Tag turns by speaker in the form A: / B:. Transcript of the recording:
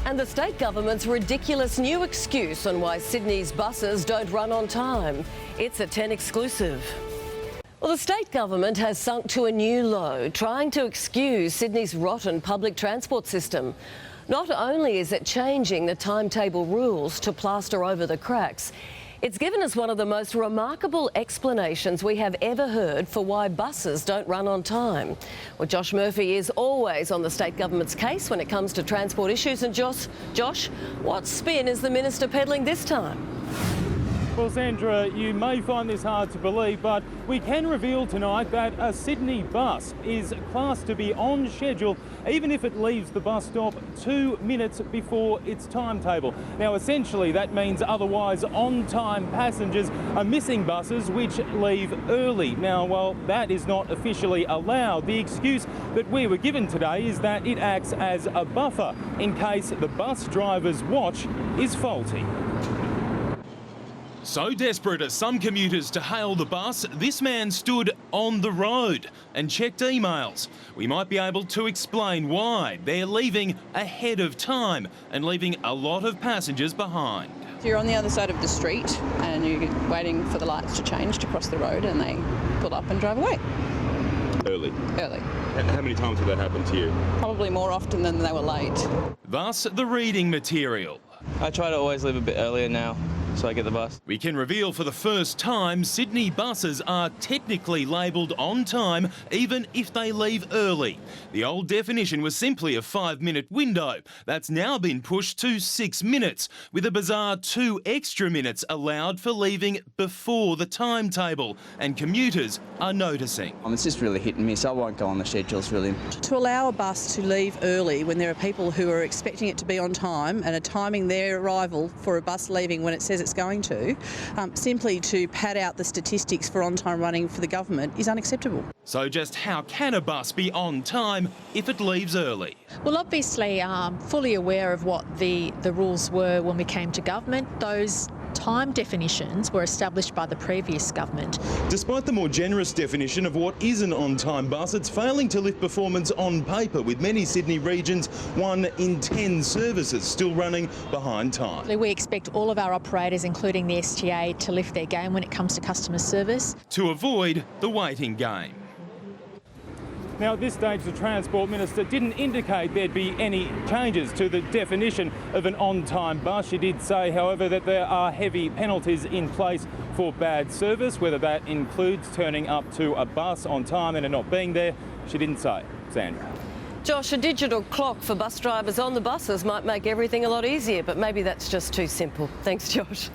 A: And the state government's ridiculous new excuse on why Sydney's buses don't run on time. It's a 10 exclusive. Well, the state government has sunk to a new low, trying to excuse Sydney's rotten public transport system. Not only is it changing the timetable rules to plaster over the cracks, it's given us one of the most remarkable explanations we have ever heard for why buses don't run on time. Well, Josh Murphy is always on the state government's case when it comes to transport issues. And Josh, what spin is the minister peddling this time?
B: Well, Sandra, you may find this hard to believe, but we can reveal tonight that a Sydney bus is classed to be on schedule even if it leaves the bus stop 2 minutes before its timetable. Now, essentially, that means otherwise on-time passengers are missing buses which leave early. Now, while that is not officially allowed, the excuse that we were given today is that it acts as a buffer in case the bus driver's watch is faulty.
C: So desperate are some commuters to hail the bus, this man stood on the road and checked emails. We might be able to explain why they're leaving ahead of time and leaving a lot of passengers behind.
D: You're on the other side of the street and you're waiting for the lights to change to cross the road, and they pull up and drive away.
E: Early?
D: Early.
E: And how many times have that happened to you?
D: Probably more often than they were late.
C: Thus, the reading material.
F: I try to always leave a bit earlier now, so I get the bus.
C: We can reveal for the first time Sydney buses are technically labelled on time even if they leave early. The old definition was simply a 5-minute window. That's now been pushed to 6 minutes, with a bizarre 2 extra minutes allowed for leaving before the timetable, and commuters are noticing.
F: It's just really hit and miss. I won't go on the schedules really.
G: To allow a bus to leave early when there are people who are expecting it to be on time and are timing their arrival for a bus leaving when it says it's going to, simply to pad out the statistics for on-time running for the government is unacceptable.
C: So just how can a bus be on time if it leaves early?
H: Well, obviously, fully aware of what the rules were when we came to government. Those time definitions were established by the previous government.
I: Despite the more generous definition of what is an on-time bus, it's failing to lift performance on paper, with many Sydney regions 1 in 10 services still running behind time.
H: We expect all of our operators, including the STA, to lift their game when it comes to customer service.
C: To avoid the waiting game.
B: Now, at this stage, the Transport Minister didn't indicate there'd be any changes to the definition of an on-time bus. She did say, however, that there are heavy penalties in place for bad service, whether that includes turning up to a bus on time and it not being there. She didn't say. Sandra.
A: Josh, a digital clock for bus drivers on the buses might make everything a lot easier, but maybe that's just too simple. Thanks, Josh.